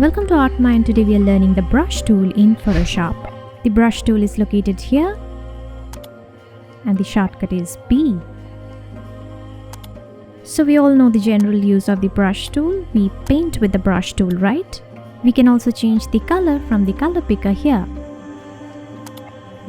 Welcome to ArtMa, and today we are learning the brush tool in Photoshop. The brush tool is located here and the shortcut is B. So we all know the general use of the brush tool. We paint with the brush tool, right? We can also change the color from the color picker here.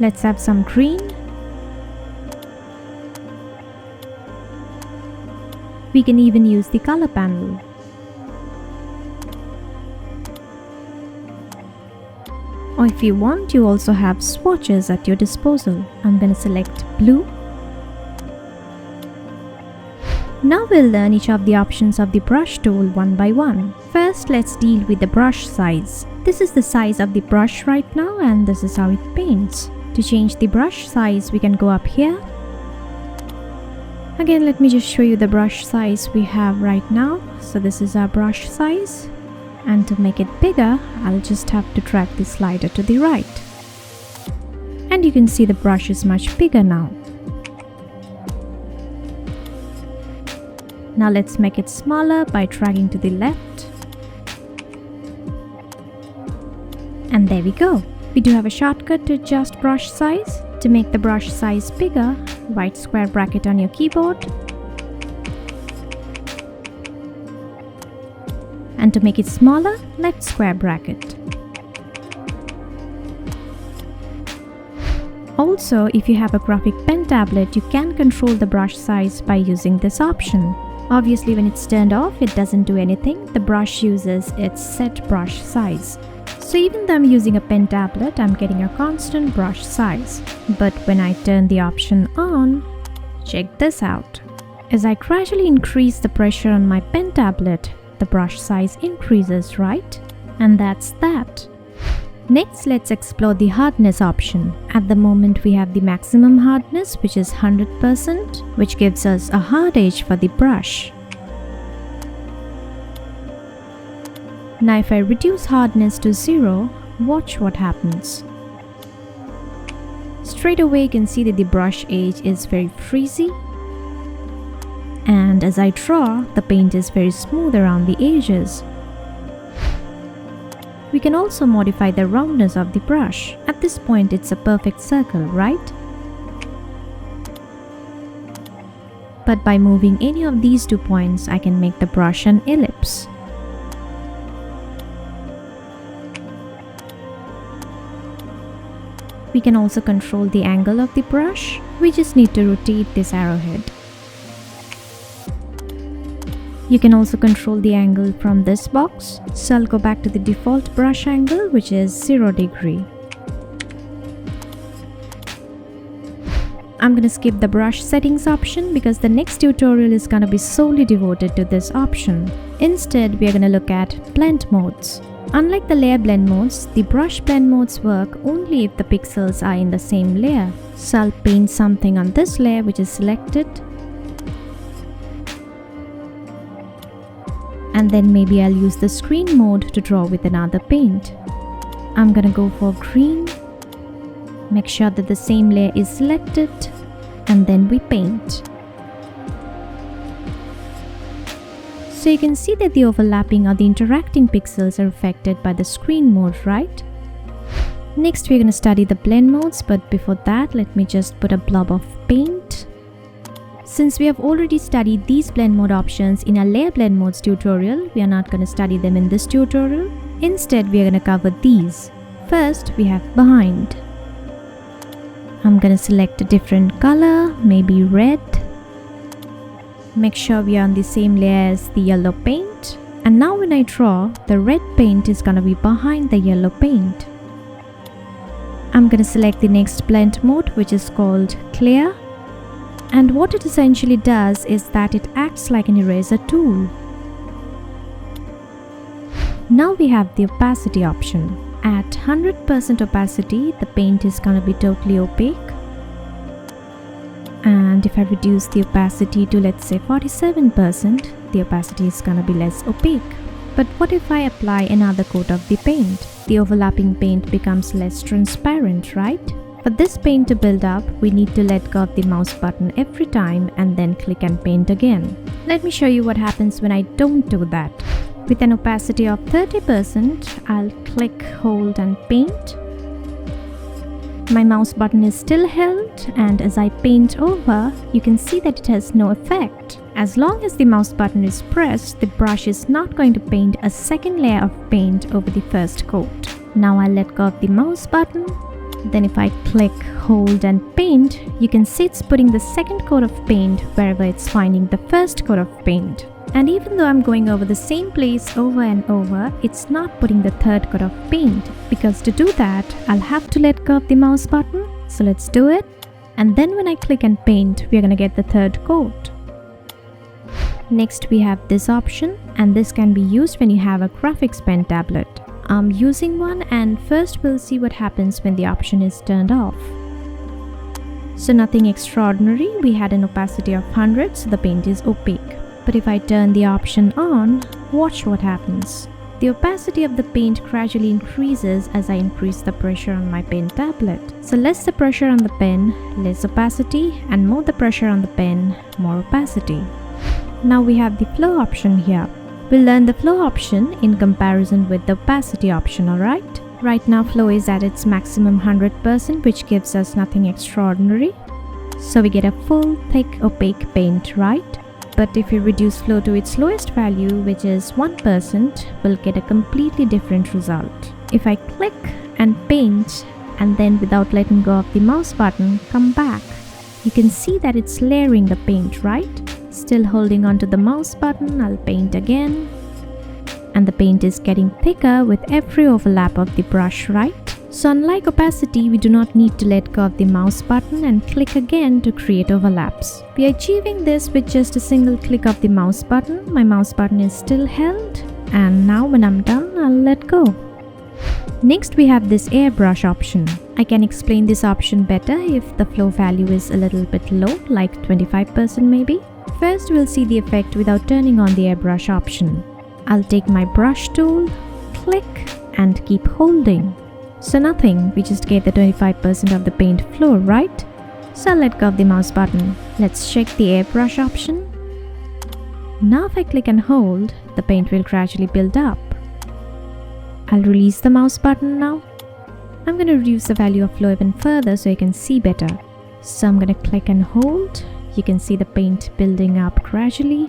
Let's have some green. We can even use the color panel. Or if you want, you also have swatches at your disposal. I'm going to select blue. Now we'll learn each of the options of the brush tool one by one. First, let's deal with the brush size. This is the size of the brush right now, and this is how it paints. To change the brush size, we can go up here. Again, let me just show you the brush size we have right now. So this is our brush size. And to make it bigger, I'll just have to drag the slider to the right. And you can see the brush is much bigger now. Now let's make it smaller by dragging to the left. And there we go. We do have a shortcut to adjust brush size. To make the brush size bigger, right square bracket on your keyboard. And to make it smaller, left square bracket. Also, if you have a graphic pen tablet, you can control the brush size by using this option. Obviously, when it's turned off, it doesn't do anything. The brush uses its set brush size. So even though I'm using a pen tablet, I'm getting a constant brush size. But when I turn the option on, check this out. As I gradually increase the pressure on my pen tablet, the brush size increases, right? And that's that. Next, let's explore the hardness option. At the moment, we have the maximum hardness, which is 100%, which gives us a hard edge for the brush. Now, if I reduce hardness to 0, watch what happens. Straight away, you can see that the brush edge is very frizzy. And as I draw, the paint is very smooth around the edges. We can also modify the roundness of the brush. At this point, it's a perfect circle, right? But by moving any of these 2 points, I can make the brush an ellipse. We can also control the angle of the brush. We just need to rotate this arrowhead. You can also control the angle from this box. So I'll go back to the default brush angle, which is 0 degree. I'm gonna skip the brush settings option because the next tutorial is gonna be solely devoted to this option. Instead, we are gonna look at blend modes. Unlike the layer blend modes, the brush blend modes work only if the pixels are in the same layer. So I'll paint something on this layer which is selected. And then maybe I'll use the screen mode to draw with another paint. I'm gonna go for green. Make sure that the same layer is selected. And then we paint. So you can see that the overlapping or the interacting pixels are affected by the screen mode, right? Next, we're gonna study the blend modes, but before that, let me just put a blob of paint. Since we have already studied these blend mode options in a layer blend modes tutorial, we are not going to study them in this tutorial. Instead, we are going to cover these. First, we have behind. I'm going to select a different color, maybe red. Make sure we are on the same layer as the yellow paint. And now when I draw, the red paint is going to be behind the yellow paint. I'm going to select the next blend mode, which is called clear. And what it essentially does is that it acts like an eraser tool. Now we have the opacity option. At 100% opacity, the paint is going to be totally opaque. And if I reduce the opacity to, let's say, 47%, the opacity is going to be less opaque. But what if I apply another coat of the paint? The overlapping paint becomes less transparent, right? For this paint to build up, we need to let go of the mouse button every time and then click and paint again. Let me show you what happens when I don't do that. With an opacity of 30%, I'll click, hold and paint. My mouse button is still held, and as I paint over, you can see that it has no effect. As long as the mouse button is pressed, the brush is not going to paint a second layer of paint over the first coat. Now I'll let go of the mouse button. Then if I click, hold and paint, you can see it's putting the second coat of paint wherever it's finding the first coat of paint. And even though I'm going over the same place over and over, it's not putting the third coat of paint, because to do that, I'll have to let go of the mouse button. So let's do it. And then when I click and paint, we're gonna get the third coat. Next we have this option, and this can be used when you have a graphics pen tablet. I'm using one, and first we'll see what happens when the option is turned off. So nothing extraordinary, we had an opacity of 100, so the paint is opaque. But if I turn the option on, watch what happens. The opacity of the paint gradually increases as I increase the pressure on my pen tablet. So less the pressure on the pen, less opacity, and more the pressure on the pen, more opacity. Now we have the flow option here. We'll learn the flow option in comparison with the opacity option, alright? Right now flow is at its maximum 100%, which gives us nothing extraordinary. So we get a full, thick, opaque paint, right? But if we reduce flow to its lowest value, which is 1%, we'll get a completely different result. If I click and paint, and then without letting go of the mouse button, come back, you can see that it's layering the paint, right? Still holding onto the mouse button, I'll paint again. And the paint is getting thicker with every overlap of the brush, right? So unlike opacity, we do not need to let go of the mouse button and click again to create overlaps. We are achieving this with just a single click of the mouse button. My mouse button is still held, and now when I'm done, I'll let go. Next we have this airbrush option. I can explain this option better if the flow value is a little bit low, like 25% maybe. First we'll see the effect without turning on the airbrush option. I'll take my brush tool, click and keep holding. So nothing, we just get the 25% of the paint flow, right? So I'll let go of the mouse button. Let's check the airbrush option. Now if I click and hold, the paint will gradually build up. I'll release the mouse button now. I'm going to reduce the value of flow even further so you can see better. So I'm going to click and hold. You can see the paint building up gradually.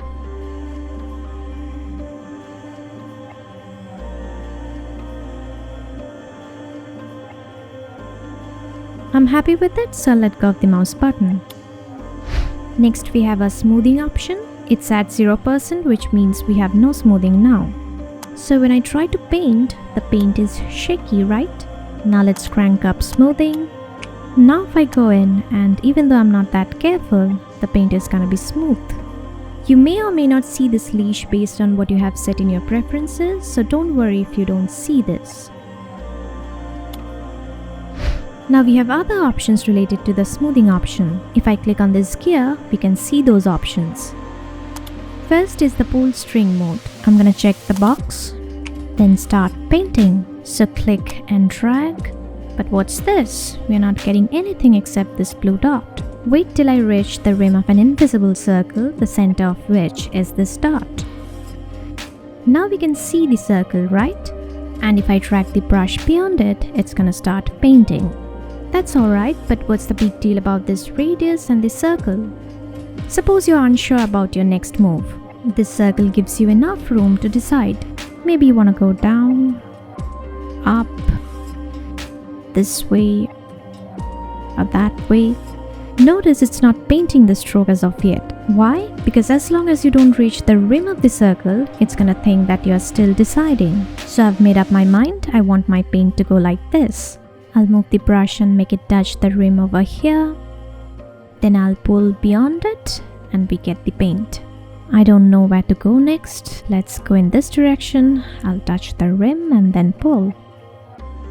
I'm happy with it, so I'll let go of the mouse button. Next we have a smoothing option. It's at 0%, which means we have no smoothing now. So when I try to paint, the paint is shaky, right? Now let's crank up smoothing. Now if I go in, and even though I'm not that careful, the paint is gonna be smooth. You may or may not see this leash based on what you have set in your preferences, so don't worry if you don't see this. Now we have other options related to the smoothing option. If I click on this gear, we can see those options. First is the pull string mode. I'm gonna check the box, then start painting. So click and drag. But what's this? We're not getting anything except this blue dot. Wait till I reach the rim of an invisible circle, the center of which is this dot. Now we can see the circle, right? And if I drag the brush beyond it, it's gonna start painting. That's alright, but what's the big deal about this radius and this circle? Suppose you're unsure about your next move. This circle gives you enough room to decide. Maybe you want to go down, up, this way, or that way. Notice it's not painting the stroke as of yet. Why? Because as long as you don't reach the rim of the circle, it's gonna think that you're still deciding. So I've made up my mind, I want my paint to go like this. I'll move the brush and make it touch the rim over here. Then I'll pull beyond it and we get the paint. I don't know where to go next. Let's go in this direction. I'll touch the rim and then pull.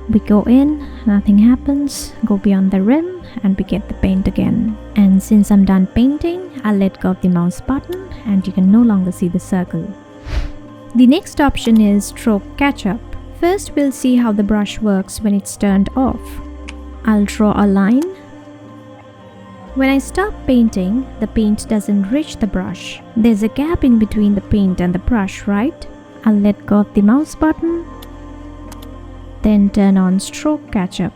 We go in, nothing happens. Go beyond the rim and we get the paint again. And since I'm done painting, I'll let go of the mouse button and you can no longer see the circle. The next option is stroke catch-up. First we'll see how the brush works when it's turned off. I'll draw a line. When I stop painting, the paint doesn't reach the brush. There's a gap in between the paint and the brush, right? I'll let go of the mouse button, then turn on stroke catch-up.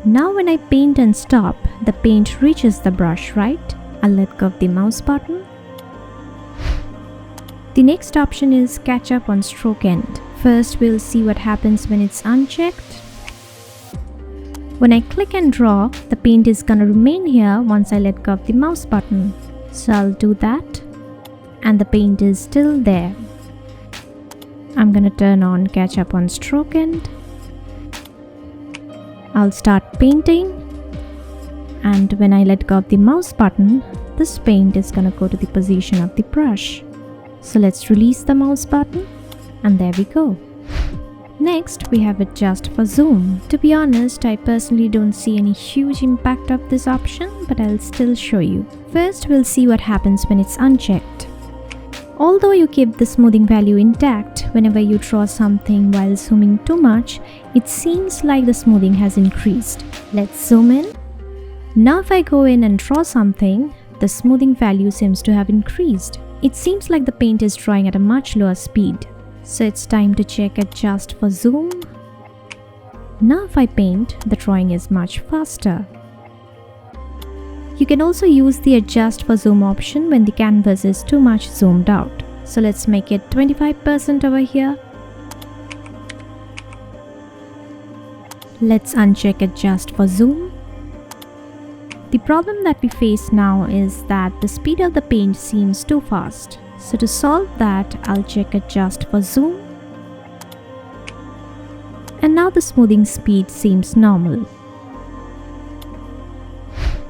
Now when I paint and stop, the paint reaches the brush, right? I'll let go of the mouse button. The next option is catch up on stroke end. First, we'll see what happens when it's unchecked. When I click and draw, the paint is gonna remain here once I let go of the mouse button. So I'll do that, and the paint is still there. I'm gonna turn on catch up on stroke end. I'll start painting, and when I let go of the mouse button, this paint is gonna go to the position of the brush. So let's release the mouse button, and there we go. Next, we have adjust for zoom. To be honest, I personally don't see any huge impact of this option, but I'll still show you. First, we'll see what happens when it's unchecked. Although you keep the smoothing value intact, whenever you draw something while zooming too much, it seems like the smoothing has increased. Let's zoom in. Now if I go in and draw something, the smoothing value seems to have increased. It seems like the paint is drying at a much lower speed. So it's time to check adjust for zoom. Now if I paint, the drawing is much faster. You can also use the adjust for zoom option when the canvas is too much zoomed out. So let's make it 25% over here. Let's uncheck adjust for zoom. The problem that we face now is that the speed of the paint seems too fast. So to solve that, I'll check adjust for zoom. And now the smoothing speed seems normal.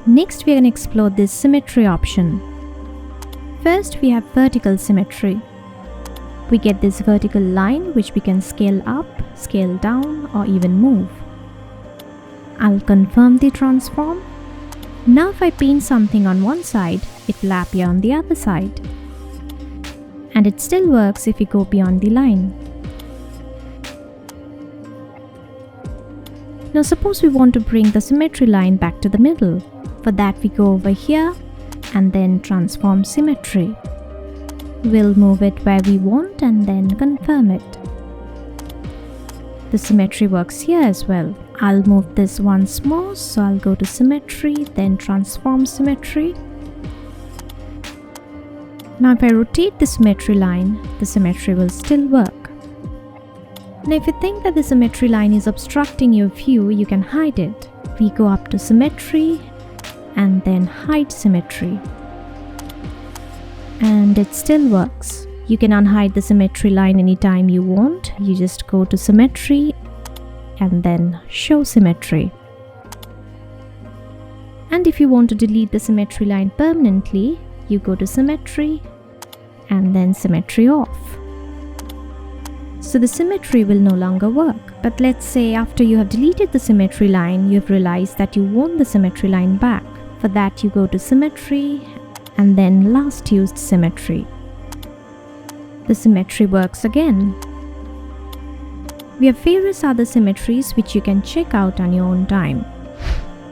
Next, we're going to explore this symmetry option. First, we have vertical symmetry. We get this vertical line which we can scale up, scale down, or even move. I'll confirm the transform. Now if I paint something on one side, it will appear on the other side. And it still works if we go beyond the line. Now suppose we want to bring the symmetry line back to the middle. For that we go over here and then transform symmetry. We'll move it where we want and then confirm it. The symmetry works here as well. I'll move this once more, so I'll go to symmetry, then transform symmetry. Now if I rotate the symmetry line, the symmetry will still work. Now if you think that the symmetry line is obstructing your view, you can hide it. We go up to symmetry and then hide symmetry. And it still works. You can unhide the symmetry line anytime you want. You just go to symmetry and then show symmetry. And if you want to delete the symmetry line permanently, you go to symmetry and then symmetry off. So the symmetry will no longer work. But let's say after you have deleted the symmetry line, you have realized that you want the symmetry line back. For that you go to symmetry and then last used symmetry. The symmetry works again. We have various other symmetries which you can check out on your own time.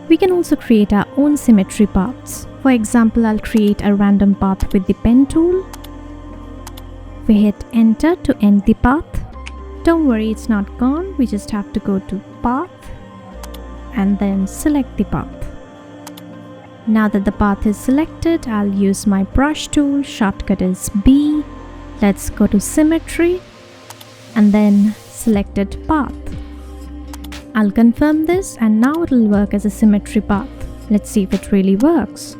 We can also create our own symmetry paths. For example, I'll create a random path with the pen tool. We hit enter to end the path. Don't worry, it's not gone. We just have to go to path and then select the path. Now that the path is selected, I'll use my brush tool. Shortcut is B. Let's go to symmetry and then selected path. I'll confirm this and now it will work as a symmetry path. Let's see if it really works.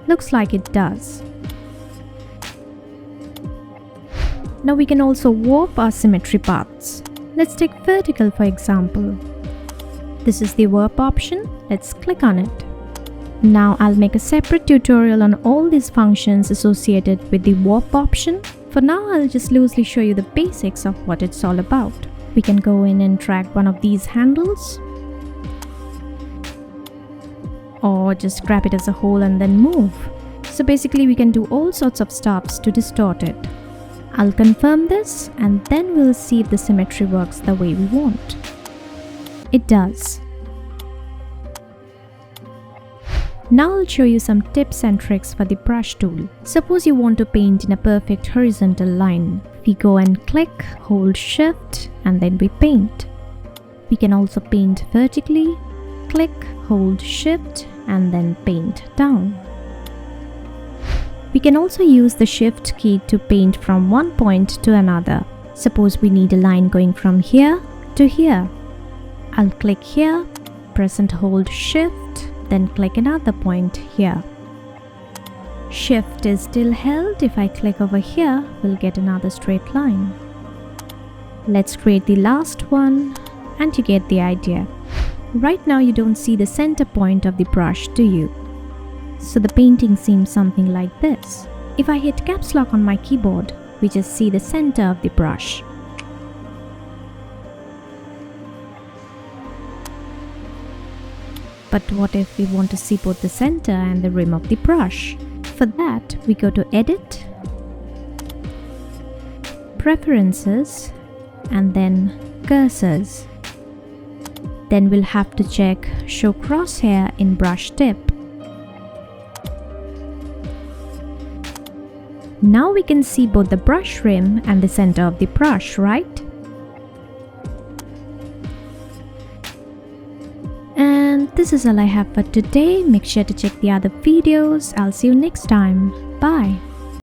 Looks like it does. Now we can also warp our symmetry paths. Let's take vertical for example. This is the warp option. Let's click on it. Now I'll make a separate tutorial on all these functions associated with the warp option. For now, I'll just loosely show you the basics of what it's all about. We can go in and drag one of these handles, or just grab it as a whole and then move. So basically we can do all sorts of stuffs to distort it. I'll confirm this and then we'll see if the symmetry works the way we want. it does. Now I'll show you some tips and tricks for the brush tool. Suppose you want to paint in a perfect horizontal line. We go and click, hold shift, and then we paint. We can also paint vertically. Click, hold shift, and then paint down. We can also use the shift key to paint from one point to another. Suppose we need a line going from here to here. I'll click here, press and hold shift, then click another point here. Shift is still held. If I click over here, we'll get another straight line. Let's create the last one, and you get the idea. Right now you don't see the center point of the brush, do you? So the painting seems something like this. If I hit caps lock on my keyboard, we just see the center of the brush. But what if we want to see both the center and the rim of the brush? For that, we go to Edit, Preferences, and then Cursors. Then we'll have to check Show Crosshair in Brush Tip. Now we can see both the brush rim and the center of the brush, right? And this is all I have for today. Make sure to check the other videos. I'll see you next time. Bye.